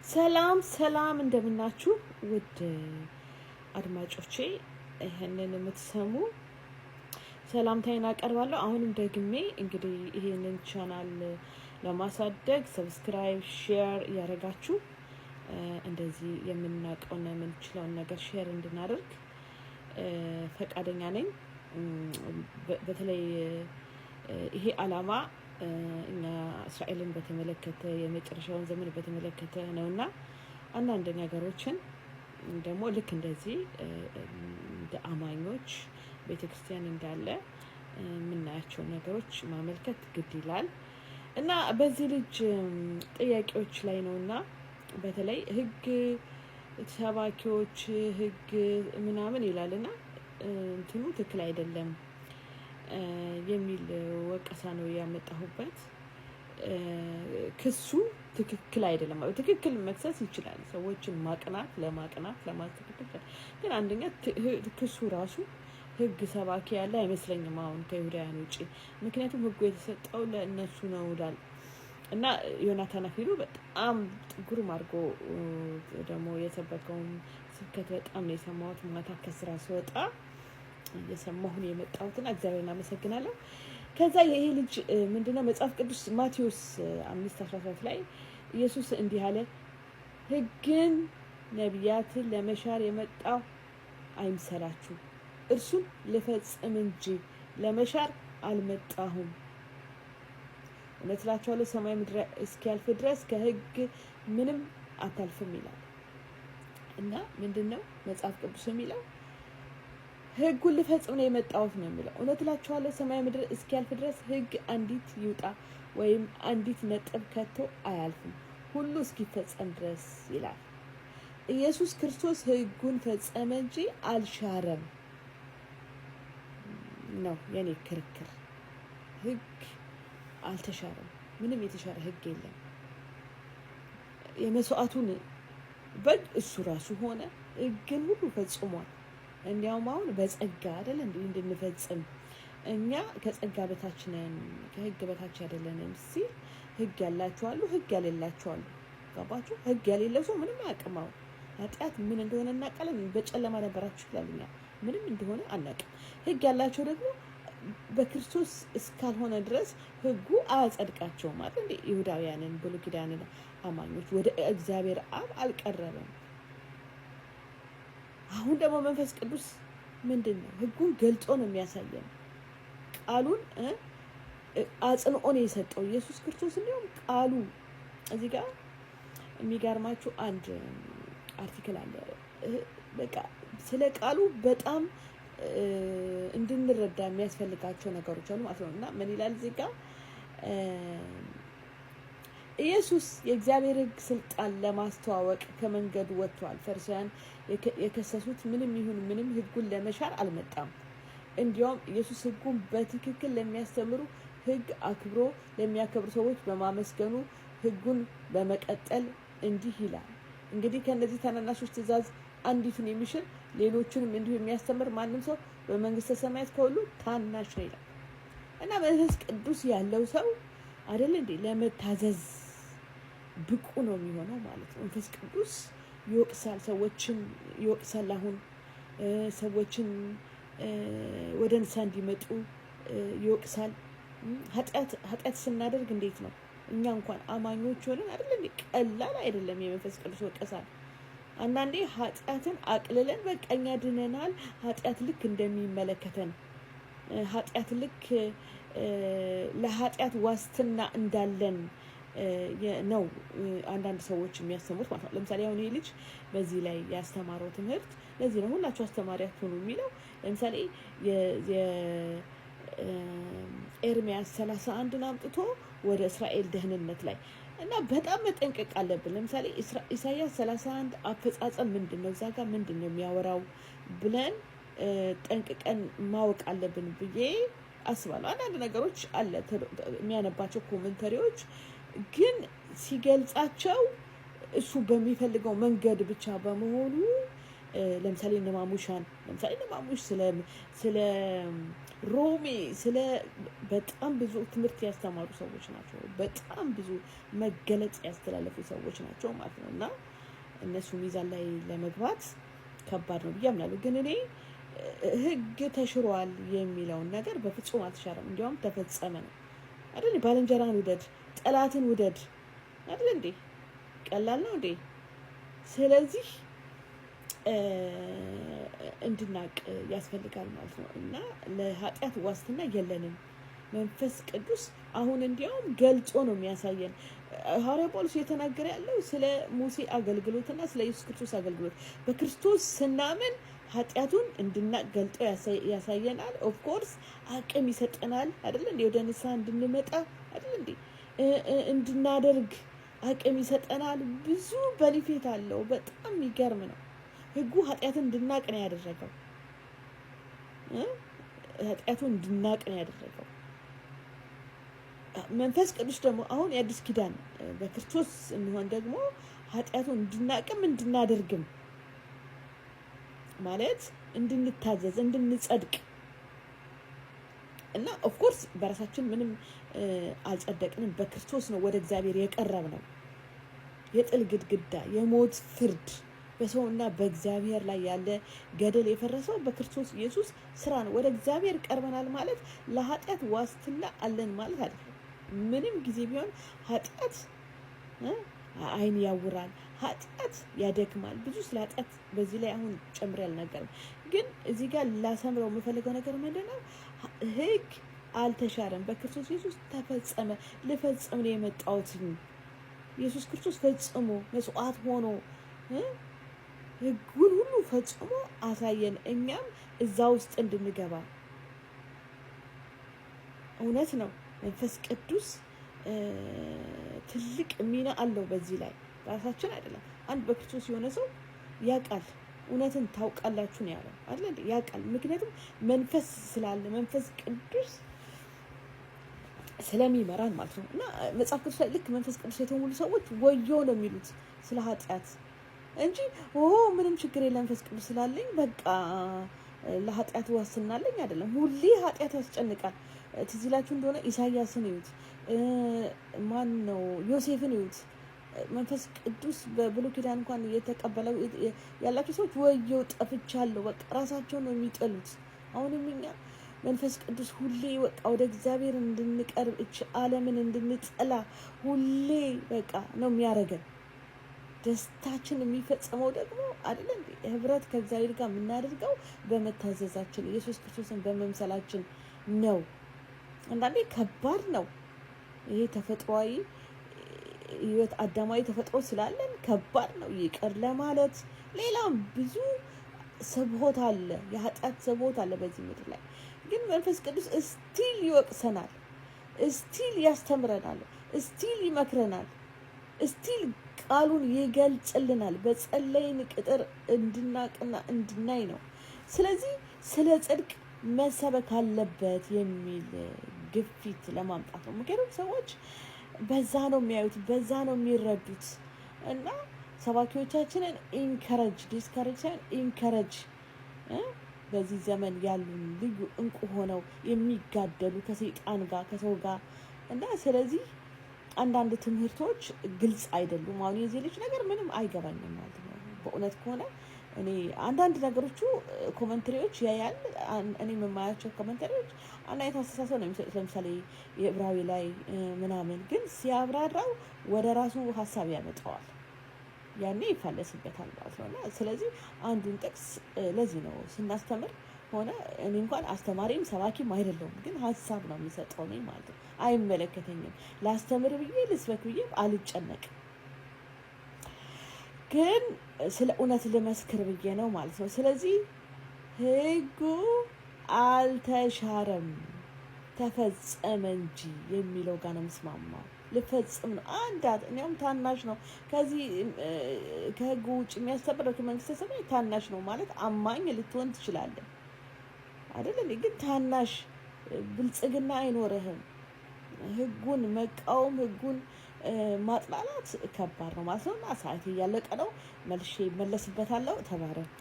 ሰላም እንደምናችሁ ውድ አድማጮቼ ይሄንን የምትሰሙ ሰላምታዬን አቀርባለሁ። አሁንም ደግሜ እንግዲህ ይሄንን ቻናል ለማሳደግ ሰብስክራይብ ሼር ያደረጋችሁ እንደዚህ የምናውቀውና የምንችለውን ነገር ሼር እንድናደርግ ፈቃደኛ ነኝ። በተለይ ይሄ አላማ እኛ እስራኤልን በተመለከተ የመጨረሻውን ዘመን በተመለከተ ነውና አንዳንድ ነገሮችን ደግሞ ልክ እንደዚህ እንደ አማኞች ቤተክርስቲያን እንዳለ የምናያቸው ነገሮች ማመልከት ግድ ይላል እና በዚህ ልጅ ጥያቄዎች ላይ ነውና በተለይ ህግ ሰባኪዎች ህግ ምናምን ይላልና እንትኑ ትክክል አይደለም የሚል ወቀሳ ነው ያመጣሁበት። ክሱ ትክክል አይደለም። ትክክል መክሰስ ይችላል ሰዎችን ለማስተካከል ግን አንደኛ ክሱ ራሱ ህግ ሰባኪ ያለ አይመስለኝም አሁን ከይሁዳውያን ውጪ። ምክንያቱም ህጉ የተሰጠው ለእነሱ ነው ይላል እና ዮናታን አክሊሉ በጣም ግሩም አድርጎ ደግሞ የሰበከውን ስብከት በጣም ነው የሰማሁት። ማታ ከስራ ስወጣ የሰማሁን የመጣሁትና እግዚአብሔርን አመሰግናለሁ። ከዛ ይሄ ልጅ ምንድነው መጽሐፍ ቅዱስ ማቴዎስ 5:13 ላይ ኢየሱስ እንዲህ አለ፣ ህግን ነቢያትን ለመሻር የመጣው አይምሰላችሁ፣ እርሱን ልፈጽም እንጂ ለመሻር አልመጣሁም። እውነት እላችኋለሁ ሰማይ ምድር እስኪያልፍ ድረስ ከህግ ምንም አታልፍም ይላል እና ምንድነው መጽሐፍ ቅዱስ የሚለው? ህጉን ልፈጽም ነው የመጣሁት ነው የሚለው። እውነት እላችኋለሁ ሰማይ ምድር እስኪያልፍ ድረስ ህግ አንዲት ይውጣ ወይም አንዲት ነጥብ ከቶ አያልፍም፣ ሁሉ እስኪፈጸም ድረስ ይላል። ኢየሱስ ክርስቶስ ህጉን ፈጸመ እንጂ አልሻረም ነው የኔ ክርክር። ህግ አልተሻረም፣ ምንም የተሻረ ህግ የለም። የመስዋዕቱን በግ እሱ ራሱ ሆነ፣ ህግን ሁሉ ፈጽሟል። እንዲያውም አሁን በጸጋ አይደል እንድንፈጽም እኛ ከጸጋ በታች ነን ከህግ በታች አይደለንም ሲል ህግ ያላችሁ አሉ፣ ህግ ያሌላችሁ አሉ። ገባችሁ? ህግ ያሌለው ሰው ምንም አያውቅም። አሁን ኃጢአት ምን እንደሆነ እናውቃለን። በጨለማ ነበራችሁ ይላልኛ ምንም እንደሆነ አናውቅም። ህግ ያላቸው ደግሞ በክርስቶስ እስካልሆነ ድረስ ህጉ አያጸድቃቸውም ማለት እንዴ። ይሁዳውያንን ብሉይ ኪዳንን አማኞች ወደ እግዚአብሔር አብ አልቀረበም። አሁን ደግሞ መንፈስ ቅዱስ ምንድነው ህጉን ገልጾ ነው የሚያሳየን። ቃሉን አጽንኦ ነው የሰጠው ኢየሱስ ክርስቶስ። እንዲሁም ቃሉ እዚህ ጋር የሚገርማችሁ አንድ አርቲክል አለ። በቃ ስለ ቃሉ በጣም እንድንረዳ የሚያስፈልጋቸው ነገሮች አሉ ማለት ነው እና ምን ይላል እዚህ ጋር? ኢየሱስ የእግዚአብሔር ህግ ስልጣን ለማስተዋወቅ ከመንገዱ ወጥቷል። ፈሪሳውያን የከሰሱት ምንም ይሁን ምንም ህጉን ለመሻር አልመጣም። እንዲያውም ኢየሱስ ህጉን በትክክል ለሚያስተምሩ ህግ አክብሮ ለሚያከብሩ ሰዎች በማመስገኑ ህጉን በመቀጠል እንዲህ ይላል፣ እንግዲህ ከእነዚህ ታናናሾች ትእዛዝ አንዲቱን የሚሽር ሌሎቹንም እንዲሁ የሚያስተምር ማንም ሰው በመንግስተ ሰማያት ከሁሉ ታናሽ ነው ይላል እና መንፈስ ቅዱስ ያለው ሰው አይደል እንዴ ለመታዘዝ ብቁ ነው የሚሆነው ማለት ነው። መንፈስ ቅዱስ ይወቅሳል፣ ሰዎችን ይወቅሳል። አሁን ሰዎችን ወደ ንስሐ እንዲመጡ ይወቅሳል። ኃጢአት ስናደርግ እንዴት ነው እኛ እንኳን አማኞች ሆነን አይደል እንዴ ቀላል አይደለም የመንፈስ ቅዱስ ወቀሳል። አንዳንዴ ኃጢአትን አቅልለን በቃ እኛ ድነናል፣ ኃጢአት ልክ እንደሚመለከተን ኃጢአት ልክ ለኃጢአት ዋስትና እንዳለን ነው አንዳንድ ሰዎች የሚያስተምሩት ማለት ነው። ለምሳሌ አሁን ይሄ ልጅ በዚህ ላይ ያስተማረው ትምህርት ለዚህ ነው ሁላችሁ አስተማሪ አትሆኑ የሚለው። ለምሳሌ ኤርሚያስ 31ን አምጥቶ ወደ እስራኤል ደህንነት ላይ እና በጣም መጠንቀቅ አለብን። ለምሳሌ ኢሳይያስ 31 አፈጻጸም ምንድነው እዛ ጋር ምንድነው የሚያወራው ብለን ጠንቅቀን ማወቅ አለብን ብዬ አስባለሁ። አንዳንድ ነገሮች አለ የሚያነባቸው ኮሜንተሪዎች ግን ሲገልጻቸው እሱ በሚፈልገው መንገድ ብቻ በመሆኑ ለምሳሌ እነማሙሽ ስለ ሮሜ ስለ በጣም ብዙ ትምህርት ያስተማሩ ሰዎች ናቸው። በጣም ብዙ መገለጽ ያስተላለፉ ሰዎች ናቸው ማለት ነው። እና እነሱ ሚዛን ላይ ለመግባት ከባድ ነው ብዬ አምናለሁ። ግን እኔ ህግ ተሽሯል የሚለውን ነገር በፍጹም አልተሻረም፣ እንዲያውም ተፈጸመ ነው አይደል? ባልንጀራን ውደድ፣ ጠላትን ውደድ አይደል እንዴ? ቀላል ነው እንዴ? ስለዚህ እንድናቅ ያስፈልጋል ማለት ነው። እና ለኃጢአት ዋስትና የለንም። መንፈስ ቅዱስ አሁን እንዲያውም ገልጾ ነው የሚያሳየን። ሐዋርያ ጳውሎስ እየተናገረ ያለው ስለ ሙሴ አገልግሎትና ስለ ኢየሱስ ክርስቶስ አገልግሎት በክርስቶስ ስናምን ኃጢአቱን እንድናቅ ገልጦ ያሳየናል። ኦፍኮርስ አቅም ይሰጠናል አይደል እንዴ? ወደ ንስሐ እንድንመጣ አይደል እንዴ? እንድናደርግ አቅም ይሰጠናል። ብዙ በሊፌት አለው። በጣም የሚገርም ነው። ህጉ ኃጢአትን እንድናቅ ነው ያደረገው። ኃጢአቱን እንድናቅ ነው ያደረገው። መንፈስ ቅዱስ ደግሞ አሁን የአዲስ ኪዳን በክርስቶስ እንሆን ደግሞ ኃጢአቱን እንድናቅም እንድናደርግም ማለት እንድንታዘዝ፣ እንድንጸድቅ እና ኦፍኮርስ በራሳችን ምንም አልጸደቅንም። በክርስቶስ ነው ወደ እግዚአብሔር የቀረብ ነው። የጥል ግድግዳ፣ የሞት ፍርድ በሰውና በእግዚአብሔር ላይ ያለ ገደል የፈረሰው በክርስቶስ ኢየሱስ ስራ ነው። ወደ እግዚአብሔር ቀርበናል ማለት ለኃጢአት ዋስትና አለን ማለት አይደለም። ምንም ጊዜ ቢሆን ኃጢአት አይን ያውራል፣ ኃጢአት ያደክማል። ብዙ ስለ ኃጢአት በዚህ ላይ አሁን ጨምሬ አልናገርም። ግን እዚህ ጋር ላሰምረው የምፈልገው ነገር ምንድን ነው? ህግ አልተሻረም፣ በክርስቶስ ኢየሱስ ተፈጸመ። ልፈጽም ነው የመጣሁት። ኢየሱስ ክርስቶስ ፈጽሞ መስዋዕት ሆኖ ህጉን ሁሉ ፈጽሞ አሳየን። እኛም እዛ ውስጥ እንድንገባ እውነት ነው። መንፈስ ቅዱስ ትልቅ ሚና አለው በዚህ ላይ። ራሳችን አይደለም። አንድ በክርስቶስ የሆነ ሰው ያውቃል። እውነትን ታውቃላችሁ ነው ያለው አይደል? ያውቃል። ምክንያቱም መንፈስ ስላለ መንፈስ ቅዱስ ስለሚመራን ማለት ነው። እና መጽሐፍ ቅዱስ ላይ ልክ መንፈስ ቅዱስ የተሞሉ ሰዎች ወየው ነው የሚሉት ስለ ኃጢአት እንጂ ምንም ችግር የለም መንፈስ ቅዱስ ስላለኝ በቃ ለኃጢአት ዋስትና አለኝ አይደለም። ሁሌ ኃጢአት ያስጨንቃል። ትዝ ይላችሁ እንደሆነ ኢሳያስን ይዩት፣ ማን ነው ዮሴፍን ይዩት። መንፈስ ቅዱስ በብሉይ ኪዳን እንኳን የተቀበለው ያላችሁ ሰዎች ወየው ጠፍቻለሁ፣ በቃ ራሳቸውን ነው የሚጠሉት። አሁንም እኛ መንፈስ ቅዱስ ሁሌ በቃ ወደ እግዚአብሔር እንድንቀርብ እች ዓለምን እንድንጠላ ሁሌ በቃ ነው የሚያደርገን። ደስታችን የሚፈጸመው ደግሞ አይደለም ህብረት ከእግዚአብሔር ጋር የምናደርገው በመታዘዛችን ኢየሱስ ክርስቶስን በመምሰላችን ነው። አንዳንዴ ከባድ ነው ይሄ ተፈጥሯዊ ህይወት፣ አዳማዊ ተፈጥሮ ስላለን ከባድ ነው ይቅር ለማለት። ሌላም ብዙ ስብሆት አለ፣ የኃጢአት ስብሆት አለ በዚህ ምድር ላይ። ግን መንፈስ ቅዱስ እስቲል ይወቅሰናል፣ እስቲል ያስተምረናል፣ እስቲል ይመክረናል፣ እስቲል ቃሉን ይገልጽልናል። በጸለይን ቁጥር እንድናቅና እንድናይ ነው። ስለዚህ ስለ ጽድቅ መሰበክ አለበት የሚል ግፊት ለማምጣት ነው። ምክንያቱም ሰዎች በዛ ነው የሚያዩት፣ በዛ ነው የሚረዱት። እና ሰባኪዎቻችንን ኢንከረጅ ዲስከረጅ ሳይሆን ኢንከረጅ በዚህ ዘመን ያሉ ልዩ እንቁ ሆነው የሚጋደሉ ከሰይጣን ጋር ከሰው ጋር እና ስለዚህ አንዳንድ ትምህርቶች ግልጽ አይደሉም። አሁን የዚህ ልጅ ነገር ምንም አይገባኝም ማለት ነው። በእውነት ከሆነ እኔ አንዳንድ ነገሮቹ ኮመንተሪዎች ያያል። እኔ የማያቸው ኮመንተሪዎች አንድ አይነት አስተሳሰብ ነው የሚሰጡት። ለምሳሌ የዕብራዊ ላይ ምናምን ግን ሲያብራራው ወደ ራሱ ሀሳብ ያመጣዋል፣ ያኔ ይፋለስበታል ማለት ነው። እና ስለዚህ አንዱን ጥቅስ ለዚህ ነው ስናስተምር ሆነ እኔ እንኳን አስተማሪም ሰባኪም አይደለሁም፣ ግን ሀሳብ ነው የሚሰጠው ነኝ ማለት ነው። አይመለከተኝም። ላስተምር ብዬ ልስበክ ብዬ አልጨነቅም፣ ግን ስለ እውነት ልመስክር ብዬ ነው ማለት ነው። ስለዚህ ህጉ አልተሻረም ተፈጸመ እንጂ የሚለው ጋር ነው የምስማማው። ልፈጽም ነው አንዳት እኔም ታናሽ ነው ከዚህ ከህጉ ውጭ የሚያስተምረው መንግስተ ሰማይ ታናሽ ነው ማለት አማኝ ልትሆን ትችላለህ አይደል? ግን ታናሽ ብልጽግና አይኖርህም። ህጉን መቃወም ህጉን ማጥላላት ከባድ ነው ማለት ነው። እና ሰዓት እያለቀ ነው። መልሼ እመለስበታለሁ። ተባረኩ።